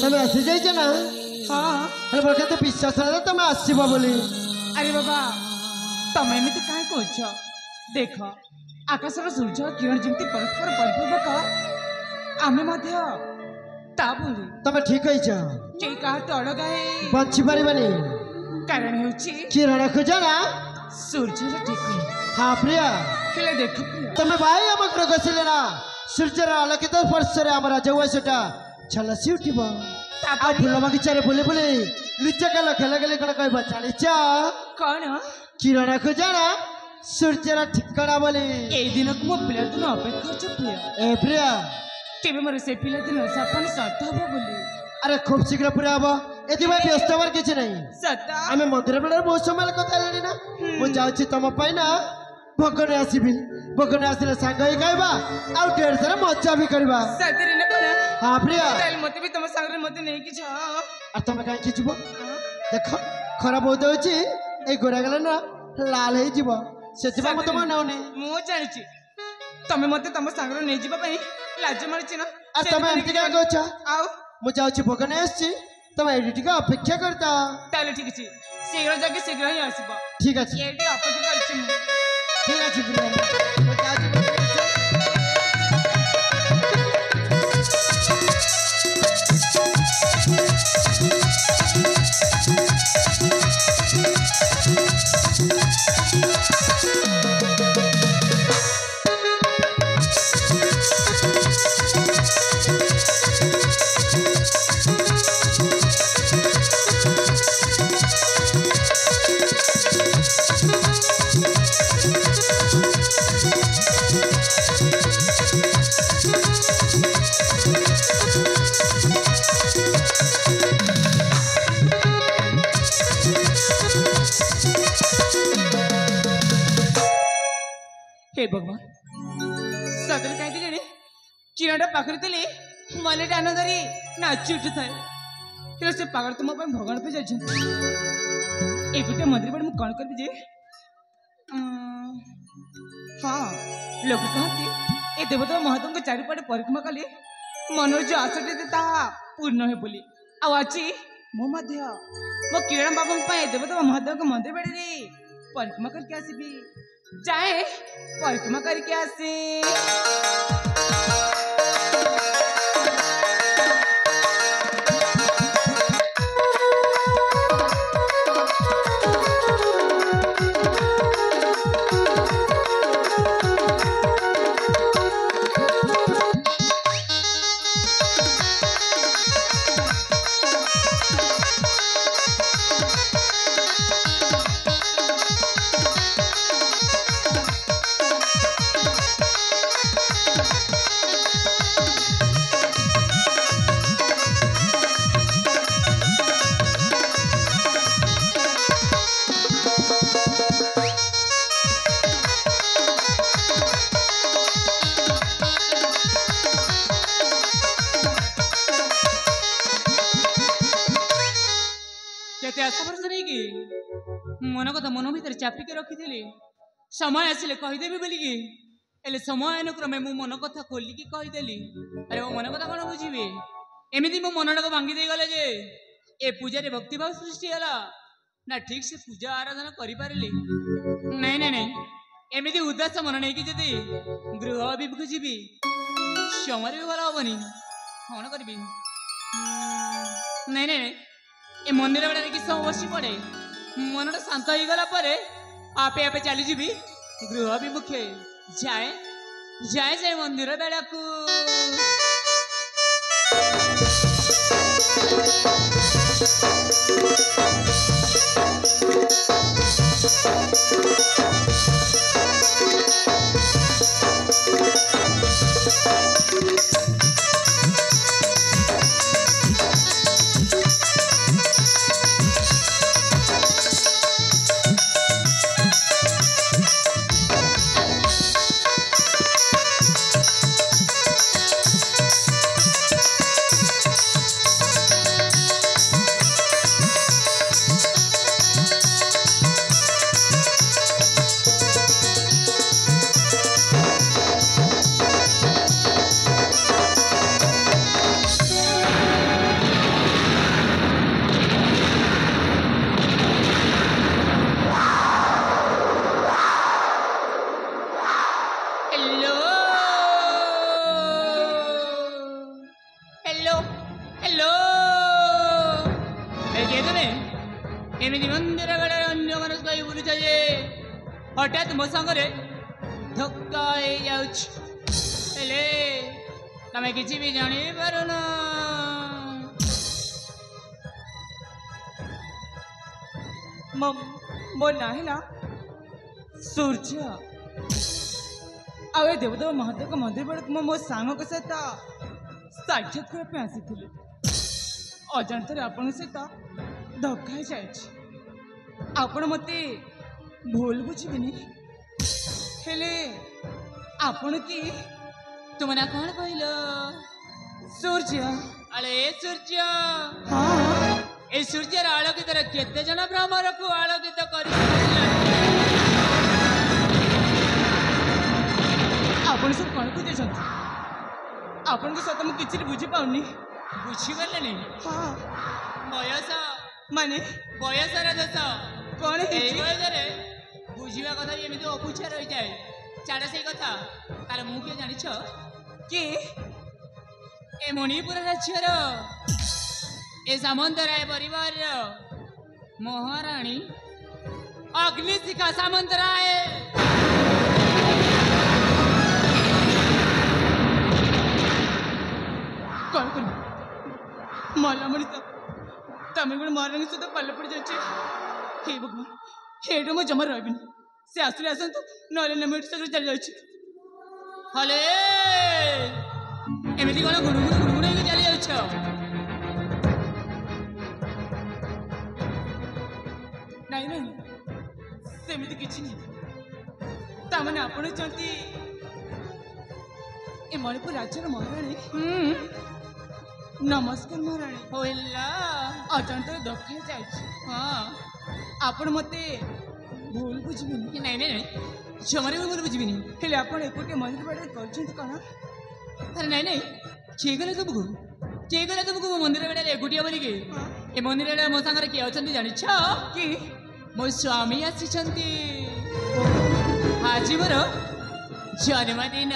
তুমি আসি যাইছ না হ্যাঁ বলকে তো বিশ্বাস না তুমি আসব বলি আরে বাবা তুমি এমনি কাই কইছ দেখ আকাশর সূর্য কিরণ যেমতি পরস্পর পরিপূরক আমি মধ্য তা বলি তুমি ঠিক হইছ কেই কাহা তো অড়গাই বঞ্চি পারিবানি কারণ হেউচি কিରଣ খুঁজ না সূর্যর ঠিক হ্যাঁ প্রিয়া ହେଲେ ଦେଖ তুমি ভাই আমাকে গছিলে না সূর্যের আলোকিত স্পর্শরে আমার যৌবনটা ঝলসি উঠিব আর ফুল বগিচারে বুলি বুলি লুচা কাল খেলা খেলে কোন কইব জানিছ କଣ কিରଣ খুঁজ না সূর্যের ঠিকনা বলি এই দিনକୁ ମୋ ପିଲାଦିନ ଅପେକ୍ଷା କରିଛ ପ୍ରିୟ এ প্রিয়া କେବେ ମୋର ସେ ପିଲାଦିନ ସପନ ସତ ହବ ବୋଲି আরে খুব শীঘ্র পুরা হব এদিকে ব্যস্ত হবার কিছু নাই ସତ আমি মন্দির বেলার বহু সময় কথা হেলি না মু যাচ্ছি তম পাই না ভগনে আসবি ভগনে আসলে সাঙ্গ হয়ে গাইবা আর ঢের সারা মজা বি করিবা ସତରେ ନା କଣ হ্যাঁ প্রিয়া ତାହେଲେ ମୋତେ ବି ତମ ସାଙ୍ଗରେ ମୋତେ ନେଇକି ଯାଅ আর তুমি কাইকি যাব দেখ খরা বহুত হচ্ছে এই গোড়া গেলে না লাল হয়ে যাব সেদিন মতো মনে হনি ମୁଁ ଜାଣିଛି ତମେ ମୋତେ ତମ ସାଙ୍ଗରେ ନେଇଯିବା ପାଇଁ ଲାଜ ମାରିଛି ନା আর তুমি এমনি কাই কହୁছ ଆଉ মু যাচ্ছি ভগনে আসছি তুমি এটি টিকে অপেক্ষা করতা ତାହେଲେ ଠିକ ଅଛି ଶୀଘ୍ର ଯାଇକି ଶୀଘ୍ର ହିଁ ଆସିବ ঠিক আছে ଏଇଠି ଅପେକ୍ଷା କରିଛି ମୁଁ ঠিক আছে প্রিয়া মু যাচ্ছি ভগনে আসছি। हे भगवान सदर कहीं जाने चिराटा पाखरे थे मन टान धरी नाची उठू थाए से पागल तो मो भगवान पे जाए ए गोटे मंदिर पर कौन कर हाँ लोक कहते ए देवता महतो के चारिपटे परिक्रमा कले मनर जो आशाटी ता पूर्ण है बोली आज मो किरण बाबा देवता महतो के मंदिर बेड़े परिक्रमा करके आसबी जाए परिक्रमा करके आसे मन कथा मन भर चापिक रखी समय आसिले कहीदेवी बोलिकी हेले समय अनुक्रमे मु मन कथा खोलिकी कहीदेली अरे मो मन कथा कौन बुझे एमती मो मन टाक भांगी गले जे ए पूजा रे भक्तिभाव सृष्टि है ना ठीक से पूजा आराधना करें नहीं नहीं नहीं एमती उदास मन नहीं कि जदि गृह अभिमुख जीवी समय भी भल हेनी कौन करी नहीं नहीं ए मंदिर बेड़ा कि सब बसी पड़े मन शांत हो गला आपे आपे चली जी गृह अभिमुखे जाए जाए जाए मंदिर बेड़ा को बेड़े अन्य मानस कही बुलुछ जे हठात मो संगरे धक्का हो जाउछ हेले तमे किछि भी जानि पारुना मो ना है ना सूर्य आवे देवदेव महादेव का मंदिर बड़े मो सांग के सहित साक्षात करने आसी अजाणत आपण सहित धक्का जाए आपण मते भूल बुझिबेनी हेले आपण की तुम ना कौन कहलो सूर्य अरे सूर्य हाँ ए सूर्यर आलोकित केते जन भ्रमर को आलोकित कर आपण सब कौन को देछंती आपण को सत मु किछि बुझि पाउनी बुझी गलनी हाँ बयस माने बयसर दोष कौन है এই বয়সরে বুঝিবা কথা এমনি অপুছা রই যায় ছাড়া সেই কথা তার মু কি জানিছ कि এ মণিপুর রাজ্যর এ সামন্তরায় পরিবার মহারানী অগ্নিশিখা সামন্তরায় कौन कौन मला मणित तमें गुण मारने सुद्धा पल्ले पड़ जाए हे भगवान हेटू मो जमा रही से आसले आसतु नले नमेट सगळे चली जाउछि হলে এমনি কোন গুণগুণ গুণগুণ হয়ে চালি যাচ্ছ ନାଇଁ ନାଇଁ ସେମିତି କିଛି ନାହିଁ ତାମାନେ ଆପଣ ଚାହାନ୍ତି ଏ ମଣିପୁର ରାଜ୍ୟର ମହାରାଣୀ ନମସ୍କାର ମହାରାଣୀ হইলা ଅଜାଣତରେ ଦକ୍ଷ ଯାଇଛି হ্যাঁ ଆପଣ ମତେ ଭୁଲ ବୁଝିବେନି ନାଇଁ ନାଇଁ ନାଇଁ ଜମାରେ ବି ମୋର ବୁଝିବିନି ହେଲେ ଆପଣ ଏକୁଟିଆ ମନ୍ଦିର ବାଡ଼ରେ କରିଛନ୍ତି କ'ଣ ଆରେ ନାଇଁ ନାଇଁ କିଏ ଗଲେ ତୁମକୁ କିଏ ଗଲେ ତୁମକୁ ମୋ ମନ୍ଦିର ବେଡ଼ାରେ ଏକୁଟିଆ ବୋଲିକି ଏ ମନ୍ଦିରରେ ମୋ ସାଙ୍ଗରେ କିଏ ଅଛନ୍ତି ଜାଣିଛ କି ମୋ ସ୍ୱାମୀ ଆସିଛନ୍ତି ଆଜି ମୋର ଜନ୍ମଦିନ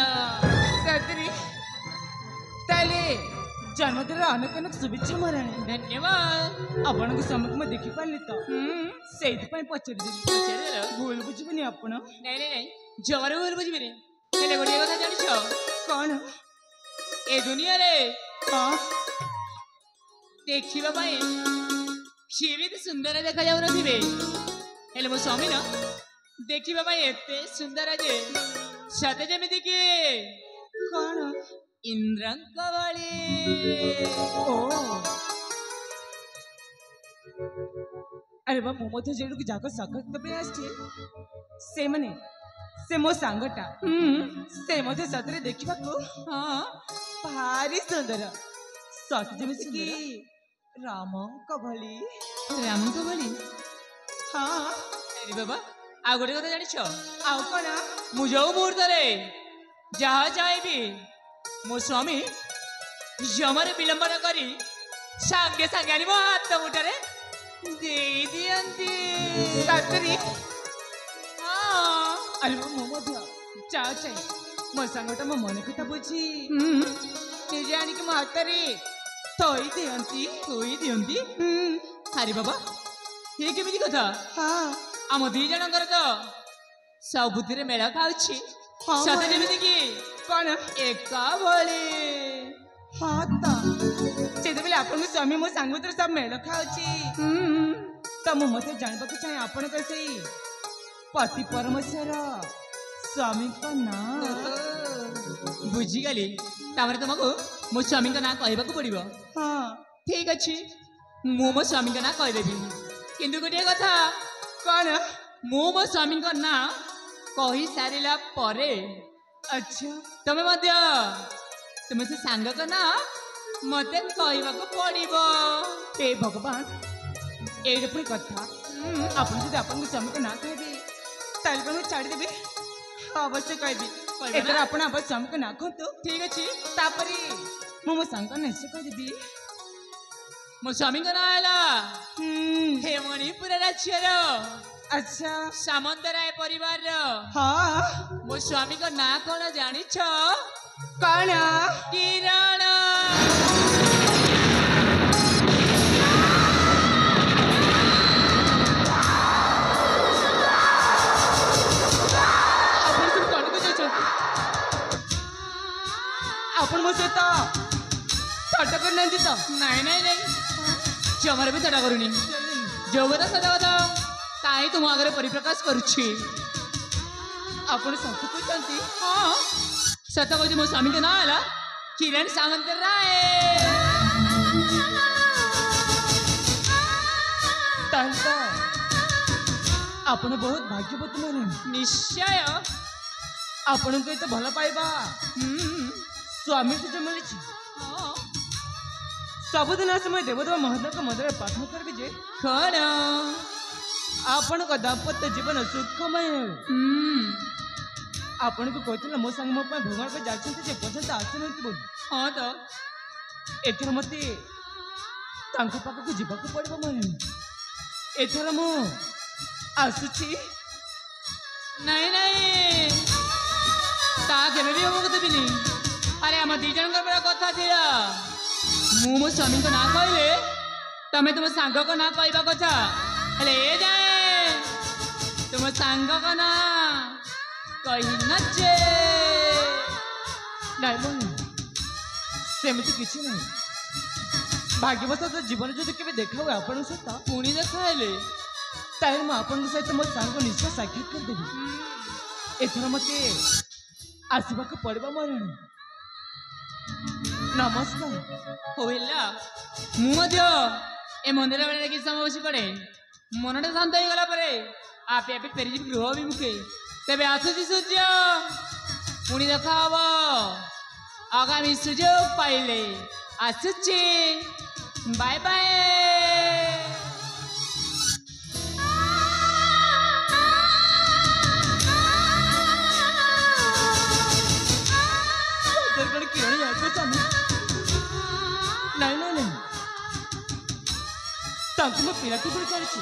ସତରେ ତାହେଲେ ଜନ୍ମଦିନର ଅନେକ ଅନେକ ଶୁଭେଚ୍ଛା ମହାରାଣୀ ଧନ୍ୟବାଦ ଆପଣଙ୍କ ସ୍ୱାମୀକୁ ମୁଁ ଦେଖିପାରିଲି ତ ସେଇଥିପାଇଁ ପଚାରିଦେଲି ପଚାରିଦେଲ ଭୁଲ ବୁଝିବେନି ଆପଣ ନାଇଁ ନାଇଁ ନାଇଁ ଜମାରେ ଭୁଲ ବୁଝିବିନି ହେଲେ ଗୋଟିଏ କଥା ଜାଣିଛ କ'ଣ ଏ ଦୁନିଆରେ ହଁ ଦେଖିବା ପାଇଁ କେମିତି ସୁନ୍ଦର ଦେଖାଯାଉନଥିବେ ହେଲେ ମୋ ସ୍ୱାମୀ ନା ଦେଖିବା ପାଇଁ ଏତେ ସୁନ୍ଦର ଯେ ସତେ ଯେମିତି କି କ'ଣ ଇନ୍ଦ୍ରଙ୍କ ଭଳି ଓ ଆରେ ବା ମୁଁ ମଧ୍ୟ ଯେଠୁ ଯାକ ସାକ୍ଷାତ ପାଇଁ ଆସିଛି ସେମାନେ ସେ ମୋ ସାଙ୍ଗଟା ସେ ମଧ୍ୟ ସତରେ ଦେଖିବାକୁ ହଁ ଭାରି ସୁନ୍ଦର ସତେ ଯେମିତି କି ରାମଙ୍କ ଭଳି ରାମଙ୍କ ଭଳି ହଁ ଆରେ ବାବା ଆଉ ଗୋଟେ କଥା ଜାଣିଛ ଆଉ କ'ଣ ମୁଁ ଯୋଉ ମୁହୂର୍ତ୍ତରେ ଯାହା ଚାହିଁବି ମୋ ସ୍ୱାମୀ ଜମାରେ ବିଳମ୍ବ ନ କରି ସାଙ୍ଗେ ସାଙ୍ଗେ ଆଣି ମୋ ହାତ ମୁଠାରେ ଦେଇ ଦିଅନ୍ତି ସତରେ ହଁ ଆରେ ବା ମୁଁ ମଧ୍ୟ ଚାହା ଚାହିଁ ମୋ ସାଙ୍ଗଟା ମୋ ମନ କଥା ବୁଝି ନିଜେ ଆଣିକି ମୋ ହାତରେ ଥୋଇ ଦିଅନ୍ତି ଆରେ ବାବା ଇଏ କେମିତି କଥା ହଁ ଆମ ଦି ଜଣଙ୍କର ତ ସବୁଥିରେ ମେଳ ଖାଉଛି ହଁ ସତେ ଯେମିତି କି କ'ଣ ଏକା ଭଳି ହଁ ତ ଯେତେବେଳେ ଆପଣଙ୍କ ସ୍ୱାମୀ ମୋ ସାଙ୍ଗ ଭିତରେ ସବୁ ମେଳ ଖାଉଛି ତ ମୁଁ ମଧ୍ୟ ଜାଣିବାକୁ ଚାହେଁ ଆପଣଙ୍କର ସେଇ ପତି ପରମେଶ୍ୱର ସ୍ୱାମୀଙ୍କ ନାଁ ବୁଝିଗଲି ତାପରେ ତୁମକୁ ମୋ ସ୍ୱାମୀଙ୍କ ନାଁ କହିବାକୁ ପଡ଼ିବ ହଁ ଠିକ ଅଛି ମୁଁ ମୋ ସ୍ୱାମୀଙ୍କ ନାଁ କହିଦେବି କିନ୍ତୁ ଗୋଟିଏ କଥା କ'ଣ ମୁଁ ମୋ ସ୍ୱାମୀଙ୍କ ନାଁ କହିସାରିଲା ପରେ ଆଚ୍ଛା ତମେ ମଧ୍ୟ ତୁମେ ସେ ସାଙ୍ଗଙ୍କ ନାଁ ମତେ କହିବାକୁ ପଡ଼ିବ ହେ ଭଗବାନ ଏଇଟା ପୁଣି କଥା ଆପଣ ଯଦି ଆପଣଙ୍କ ସ୍ୱାମୀଙ୍କ ନାଁ କହିବେ ତାହେଲେ କ'ଣ ମୁଁ ଛାଡ଼ିଦେବି ଅବଶ୍ୟ କହିବି ଏଥର ଆପଣ ଆମ ସ୍ୱାମୀଙ୍କ ନାଁ କୁହନ୍ତୁ ଠିକ ଅଛି ତାପରେ ମୁଁ ମୋ ସାଙ୍ଗ ନିଶ୍ଚୟ କହିଦେବି ମୋ ସ୍ୱାମୀଙ୍କ ନାଁ ହେଲା ହେ ମଣିପୁର ରାଜ୍ୟର ଆଚ୍ଛା ସାମନ୍ତରାୟ ପରିବାରର ହଁ ମୋ ସ୍ୱାମୀଙ୍କ ନାଁ କ'ଣ ଜାଣିଛ କ'ଣ କିରଣ କରୁନାହାନ୍ତି ତ? ନାଇଁ ନାଇଁ ନାଇଁ ଜମାରେ ବି ସେଟା କରୁନି ଯୋଉ କଥା ସତ କଥା ତାଇ ତୁମ ଆଗରେ ପରିପ୍ରକାଶ କରୁଛି। ଆପଣ ସତ କହୁଛନ୍ତି? ହଁ ସତ କହୁଛି ମୋ ସ୍ୱାମୀଙ୍କ ନାଁ ହେଲା କିରଣ ସାମନ୍ତରାୟ। ତାହେଲେ ତ ଆପଣ ବହୁତ ଭାଗ୍ୟବତୀ ମାନେ। ନିଶ୍ଚୟ। ଆପଣଙ୍କୁ ଏତେ ଭଲ ପାଇବା ସ୍ୱାମୀଠୁ ଯୋଉ ମିଳିଛି ହଁ। ସବୁଦିନ ଆସି ମୁଁ ଦେବଦେବ ମହାଦେବଙ୍କ ମନ୍ଦିରରେ ପ୍ରାର୍ଥନା କରିବି ଯେ କଣ ଆପଣଙ୍କ ଦାମ୍ପତ୍ୟ ଜୀବନ ସୁଖମୟ ହେଉ। ଆପଣଙ୍କୁ କହିଥିଲେ ମୋ ସାଙ୍ଗ ମୋ ପାଇଁ ଭ୍ରମଣ କରି ଯାଇଛନ୍ତି ଯେ ପର୍ଯ୍ୟନ୍ତ ଆସିନାହାନ୍ତି ବୋଲି। ହଁ ତ ଏଥର ମତେ ତାଙ୍କ ପାଖକୁ ଯିବାକୁ ପଡ଼ିବ ମାନେ। ଏଥର ମୁଁ ଆସୁଛି। ନାଇଁ ନାଇଁ ତା କେବେ ବି ହବାକୁ ଦେବିନି। ଆରେ ଆମ ଦି ଜଣଙ୍କର ପୁରା କଥା ଥିଲା ମୁଁ ମୋ ସ୍ୱାମୀଙ୍କ ନାଁ କହିଲେ ତମେ ତୁମ ସାଙ୍ଗଙ୍କ ନାଁ କହିବା କଥା। ହେଲେ ଏ ଯାଏ ତୁମ ସାଙ୍ଗଙ୍କ ନାଁ କହିନ ଯେ। ନାଇଁ ମାନେ ସେମିତି କିଛି ନାହିଁ। ଭାଗ୍ୟବଶତଃ ଜୀବନ ଯଦି କେବେ ଦେଖା ହୁଏ ଆପଣଙ୍କ ସହିତ ପୁଣି ଦେଖା ହେଲେ ତାହେଲେ ମୁଁ ଆପଣଙ୍କ ସହିତ ମୋ ସାଙ୍ଗ ନିଶ୍ଚୟ ସାକ୍ଷାତ କରିଦେବି। ଏଥର ମତେ ଆସିବାକୁ ପଡ଼ିବ ମୋର। ନମସ୍କାର। ହଉ ହେଲା ମୁଁ ମଧ୍ୟ ଏ ମନ୍ଦିର ବେଳେ କିଛି ସମୟ ବସି ପଡ଼େ ମନଟା ଶାନ୍ତ ହେଇଗଲା ପରେ ଆପେ ଆପେ ଫେରିଯିବି ଗୃହ ଅଭିମୁଖେ। ତେବେ ଆସୁଛି ସୂର୍ଯ୍ୟ ପୁଣି ଦେଖା ହବ ଆଗାମୀ ସୁଯୋଗ ପାଇଲେ। ଆସୁଛି ବାଏ ବାଏ। କ'ଣ କିରଣ ଯାଉଛ ସ୍ୱାମୀ? ନାଇଁ ନାଇଁ ନାଇଁ ତାଙ୍କୁ ମୁଁ ପିଲାଟି ଭଳି ଜାଣିଛି।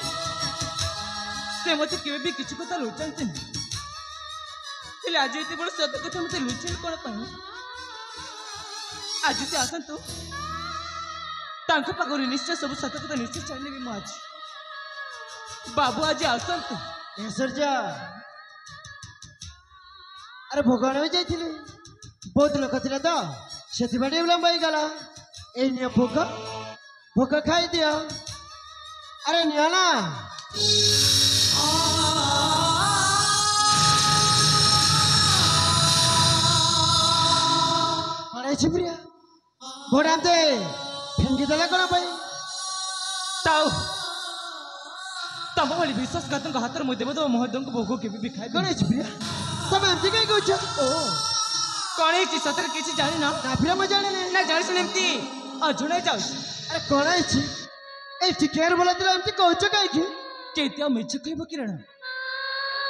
ସେ ମତେ କେବେ ବି କିଛି କଥା ଲୁଚାନ୍ତିନି। ହେଲେ ଆଜି ଏତେ ବଡ଼ ସତ କଥା ମତେ ଲୁଚେଇଲେ କ'ଣ ପାଇଁ? ଆଜି ସେ ଆସନ୍ତୁ ତାଙ୍କ ପାଖରୁ ନିଶ୍ଚୟ ସବୁ ସତ କଥା ନିଶ୍ଚୟ ଚାଲିବି ମୁଁ ଆଜି। ବାବୁ ଆଜି ଆସନ୍ତୁ। ଏ ସୂର୍ଯ୍ୟ ଆରେ ଭୋଗ ଆଣିବାକୁ ଯାଇଥିଲି ବହୁତ ଲୋକ ଥିଲେ ତ ସେଥିପାଇଁ ଟିକେ ବିଳମ୍ବ ହେଇଗଲା। ଏଇ ନିଅ ଭୋଗ ଭୋଗ ଖାଇଦିଅ। ଆରେ ନିଅ ନା। କଣ ହେଇଛି ପ୍ରିୟା ଭୋଡାନ୍ତେ ଫିଙ୍ଗି ଦେଲା କଣ ପାଇଁ? ତାଉ ତମ ଭଳି ବିଶ୍ୱାସଘାତଙ୍କ ହାତରେ ମୁଁ ଦେବଦେବ ମହୋଦୟଙ୍କ ଭୋଗ କେବେ ବି ଖାଇ। କଣ ହେଇଛି ପ୍ରିୟା ତମେ ଏମିତି କାହିଁ କହୁଛ? ଓ କ'ଣ ହେଇଛି ସତରେ କିଛି ଜାଣିନ? ନା ପ୍ରିୟା ମୁଁ ଜାଣିନି। ନା ଜାଣିଛ ଏମିତି ଅଜଣାଇ ଯାଉଛି। ଆରେ କଣ ହେଇଛି? ଏଇ ଟିକେର ବୋଲା ଥିଲା ଏମିତି କହୁଛ କାହିଁକି? କେତେ ଆଉ ମିଛ କହିବ କିରଣ?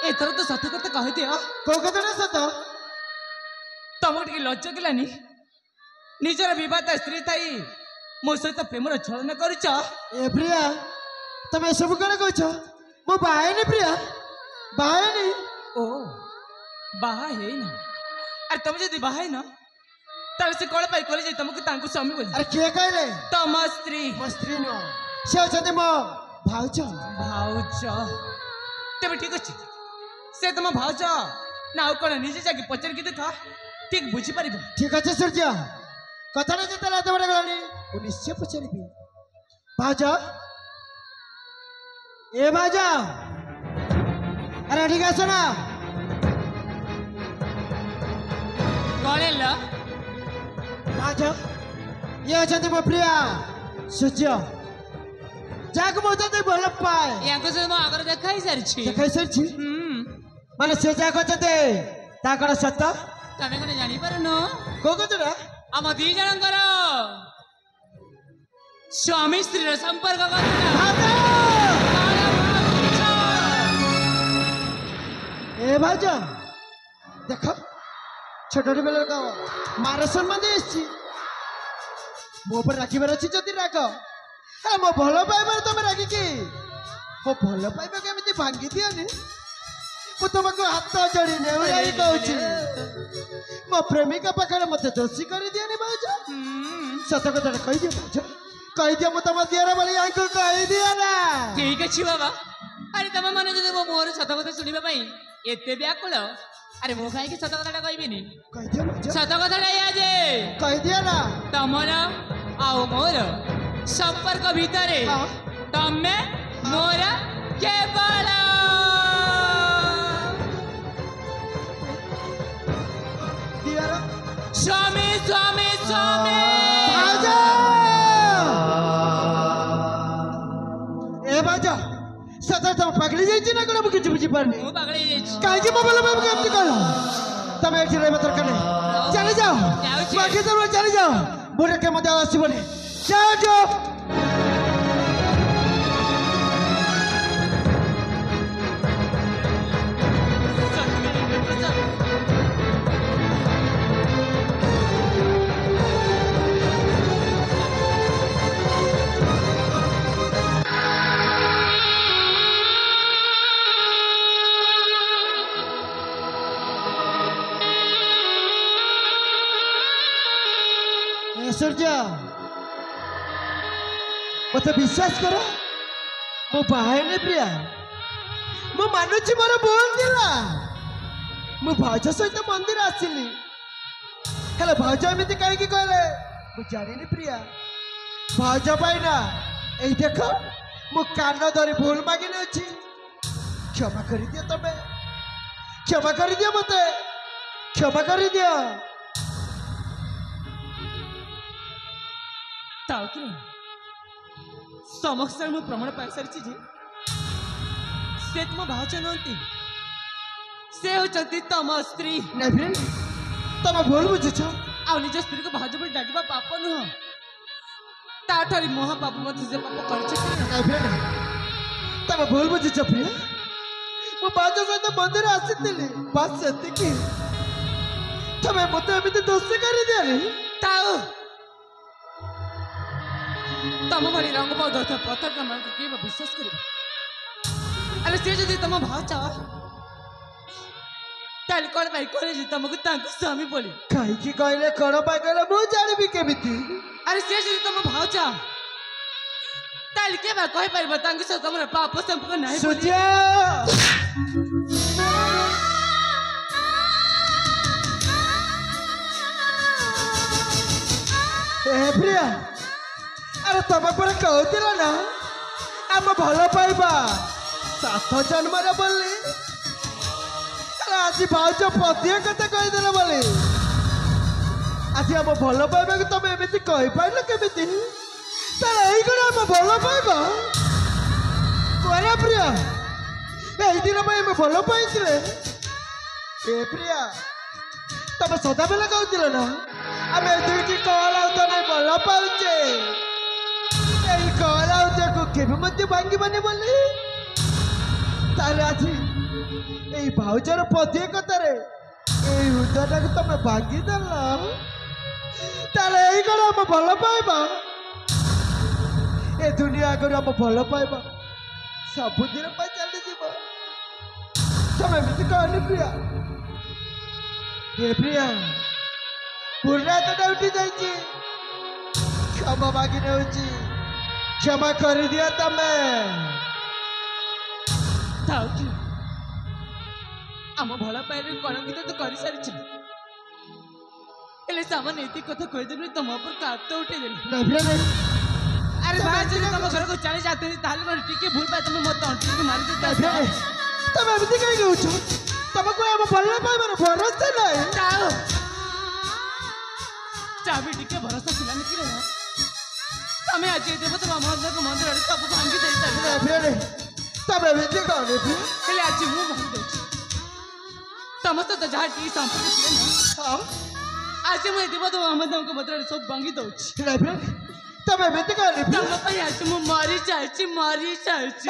ଏଥର ତ ସତ କଥା କହିଦିଅ। କୋଉ କଥାଟା ସତ? ତମକୁ ଟିକେ ଲଜ୍ଜା ଗଲାନି? ନିଜର ବିବାହିତ ସ୍ତ୍ରୀ ଥାଇ ମୋ ସହିତ ପ୍ରେମର ଛଳନା କରୁଛ। ଏ ପ୍ରିୟା ତମେ ଏସବୁ କଣ କହୁଛ? ମୁଁ ବାହା ହେଇନି ପ୍ରିୟା ବାହା ହେଇନି। ଓ ବାହା ହେଇନ? ଆରେ ତମେ ଯଦି ବାହା ହେଇନ ତାହେଲେ ସେ କ'ଣ ପାଇଁ କହିଲେ ଯେ ତମକୁ ତାଙ୍କୁ ସ୍ୱାମୀ ବୋଲି? ଆରେ କିଏ କହିଲେ? ତମ ସ୍ତ୍ରୀ। ମୋ ସ୍ତ୍ରୀ ନୁହଁ ସେ ଅଛନ୍ତି ମୋ ଭାଉଜ। ଭାଉଜ? ତେବେ ଠିକ ଅଛି ସେ ତମ ଭାଉଜ ନା ଆଉ କ'ଣ ନିଜେ ଯାଇକି ପଚାରିକି ଦେଖ ଠିକ ବୁଝିପାରିବ। ଠିକ ଅଛି ସୂର୍ଯ୍ୟ କଥାଟା ଯେତେବେଳେ ଏତେ ବଡ଼ ଗଲାଣି ମୁଁ ନିଶ୍ଚୟ ପଚାରିବି। ଭାଉଜ ଏ ଭାଉଜ ଆରେ ଏଠିକି ଆସ ନା। କ'ଣ ହେଲା? ଭାଉଜ ଇଏ ଅଛନ୍ତି ମୋ ପ୍ରିୟା ସୂର୍ଯ୍ୟ ଯାହାକୁ ମୁଁ ଯଦି ଭଲ ପାଏ। ୟାଙ୍କ ସହିତ ମୋ ଆଗରେ ଦେଖା ହେଇସାରିଛି। ଦେଖାଇ ସାରିଛି ମାନେ ସେ ଯାହା କରିଛନ୍ତି ତା କ'ଣ ସତ? ତମେ କ'ଣ ଜାଣିପାରୁନ? କୋଉ କଥାଟା? ଆମ ଦି ଜଣଙ୍କର ସ୍ୱାମୀ ସ୍ତ୍ରୀର ସମ୍ପର୍କ କଥାଟା। ଭାଉଜ! ଏ ଭାଉଜ ଦେଖ ଛୋଟଟି ବେলার କାମ ମାର ସମ୍ମାନ ଦେଇ ଆସିଛି। ମୋ ଉପରେ ରାଖିବାର ଅଛି ଯଦି ରାଗ। ଆରେ ମୋ ଭଲ ପାଇବାରେ ତମେ ରାଗିକି ମୋ ଭଲ ପାଇବା କେମିତି ଭାଙ୍ଗି ଦିଅନି। ମୁଁ ତୁମକୁ ହାତ ଯୋଡ଼ି ନେଉରାଇ କହୁଛି ମୋ ପ୍ରେମିକା ପାଖରେ ମତେ ଦୋଷୀ କରିଦିଅନି ଭାଉଜ। ସତ କଥାଟା କହିଦିଅ ଭାଉଜ କହିଦିଅ ମୁଁ ତମ ଦିଅର ବୋଲି ୟାଙ୍କୁ କହିଦିଅ ନା। ଠିକ ଅଛି ବାବା। ଆରେ ତମ ମନେ ଯଦି ମୋ ମୁହଁରୁ ସତ କଥା ଶୁଣିବା ପାଇଁ ଏତେ ବ୍ୟାକୁଳ ଆରେ ମୁଁ କାହିଁକି ସତ କଥାଟା କହିବିନି? କହିଦିଅ ଭାଉଜ ସତ କଥାଟା ଏଇଆ ଯେ କହିଦିଅ ନା। ତମର आओ मोर संपर्क भितर हाँ। तमे मोर केवल दियार स्वामी स्वामी स्वामी भाजा ए भाजा सदा तुम पगड़ी जाइए ना कौन मुझे बुझी पारनी मु पागल काहे की मोबाइल में केमती कहला तमे एठी रहबे दरकार नहीं चले जाओ जाउछी। बाकी सब चले जाओ मोरे के मत आसीबनी जाओ जाओ सूर्या मत विश्वास कर मो बाहर प्रिया मो मानुची मोर भूल थिला मो भाज सहित मंदिर आसिली हेले भाज एमती कहीं कहले मु जानी प्रिया भाज पाइना एई देख मु कान धरी भूल मागिने अछि क्षमा कर दियो तमे क्षमा कर दियो मते क्षमा कर दियो समक्ष मु प्रमाण पाई सारी जे से तुम भाउज नहती से होचंती तम स्त्री नहीं फ्रेंड तमे भूल बुझुछ आ निज स्त्री को भाउज बोली डाकिबा पाप नुह ताठारी महापाप मत से पाप करछ नहीं फ्रेंड तमे भूल बुझुछ प्रिय मो बाज सहित मंदिर आसीଥିଲି बस सेतिकी तमे मते एमिति दोष करि दियानी ताऊ तम भरी रंग पौधा पत्थर का मन के विश्वास कर अरे से जदि तुम भाउच ताल कोन भाई कोने जे तुमको तांको स्वामी बोली काहे की कहले कोन पाई कहले मु जानिबी केमिति अरे से जदि तुम भाउच ताल के बा कहि परबा तांको से तुमर पाप संपर्क नहीं सुजिया ए प्रिया अरे तमे पर कहूतिला ना आम भल पाइबा 7 जन्म रे बोली अरे आज भाउज पतिए कते कहिदेले बोली आज आम भल पाइबा कि तमे एमिति कहि पाइल केमिति ताले एई करे आम भल पाइबा कोरा प्रिया एई दिन में आम भल पाइथिले ए प्रिया तमे सदा बेला कहूतिला ना आमे दुईटी कहला तो नहीं भल पाउचे को केबे मध्य भांगी बने बोली तारे आज ए भाउजर पदे कतारे ए उदटा को तमे भांगी देला ताले एई करे हम भल पाइबा ए दुनिया को हम भल पाइबा सब दिन पे चली जीव तमे मिति कहनी प्रिया ए प्रिया पूरा तो उठी जाइए क्षमा मागी नेउची क्षमा कर दिया तमे ताऊ कि आम भल पाइले कलंकित तो कर सारी एले सामान एती कथा कहि देबे तुम ऊपर काट तो उठे देले नहीं प्रिया नहीं अरे भाई जब तुम घर को चले जाते हैं ताले पर टिके भूल पाए तुम मत अंटी के मार देते नहीं तमे एमिति कहि गउछ तमे को हम भल पाइबार भरोसा नहीं ताऊ चाबी टिके भरोसा खिलाने की रे तमे आज देव तो महाराज को मंदिर अरे सब भांगी देता नहीं प्रिया नहीं तमे एमिति कहनी प्रिया हेले आज मु भांगी दउछ समस्त तो जहाँ टी संपर्क थे ना हां आज मैं देव तो महाराज को मंदिर सब भांगी दउछ नहीं प्रिया तमे एमिति कहनी प्रिया तम पे आज मु मारी जाइछि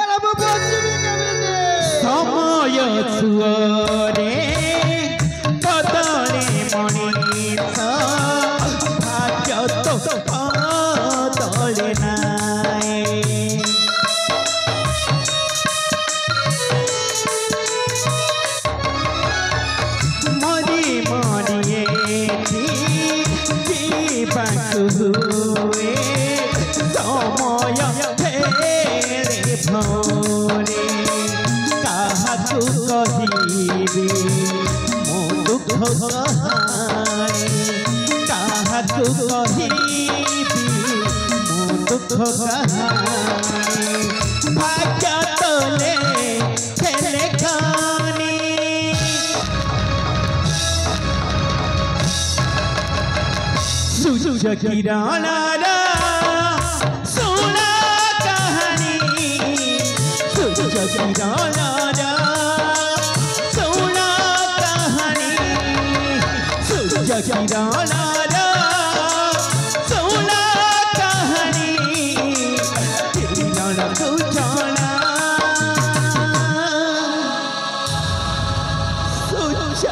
अरे मो बचबी केमिति समय छुअरे कदले मणिष भाग्य तो बदले नाय मरी मरिए जीवाकु हुए समय फेरे भोरे काहाकु कहिबे मो दुख कहानी काहाकु कहिबे दुख कहानी भाग्य तोले खेले खानी सूरज किरण सोना कहानी सूरज किरण सोना कहानी सूरज किरण सोना कहानी किरण कुचना सूरज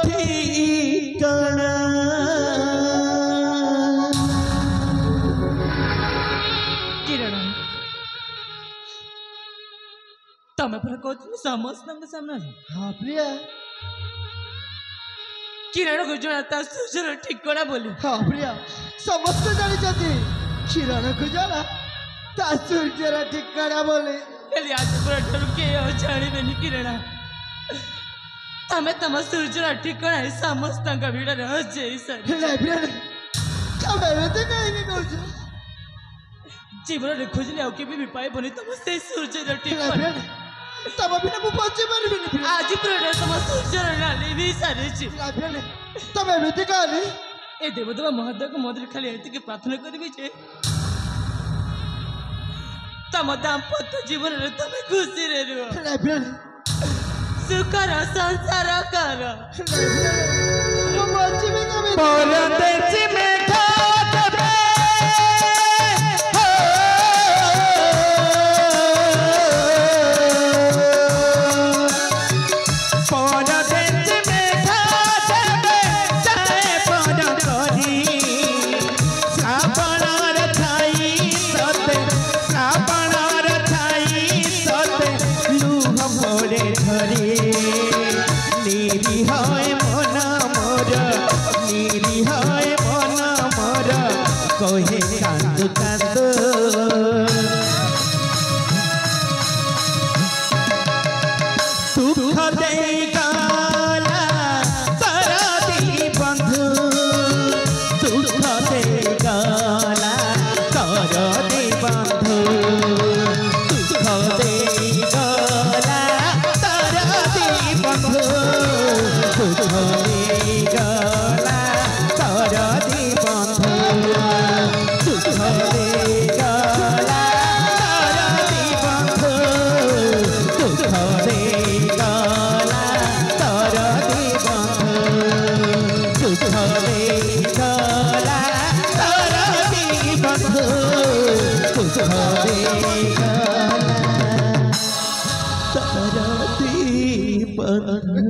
ठिकाना किरण तमें पर कहते समस्त सामने हाँ प्रिया किरण को जनाता सूर्यर ठिकाना बोली हाँ प्रिया समस्त जानी किरण को जाना ता सूर्यर ठिकाना बोले हेली आज पर के जानिबेनी किरण तमें तम सूर्यर ठिकाना समस्त भिड़ हजे सर नहीं प्रिया तब एवं कहीं कहूँ जीवन खोजले आउ केबे भी पाइबनी तम से सूर्यर ठिकाना तब अभी ना पहुंचे पारिबे नहीं प्रिया आज पर तम सूर्यर नाली भी सारे छी तब एवं कहली ए देवदेव महादेव को मंदिर खाली एतिके प्रार्थना करिबे जे तम दाम्पत्य जीवन रे तमे खुशी रे रहो नहीं प्रिया सुकर संसार कर वो बच्चे में कभी परदेश में खाते कहे कांदू कांदू दुख दे गला तारा दी बंधु दुख दे गला तारा दी बंधु दुख दे गला तारा दी बंधु दुख दे गला तारा दी बंधु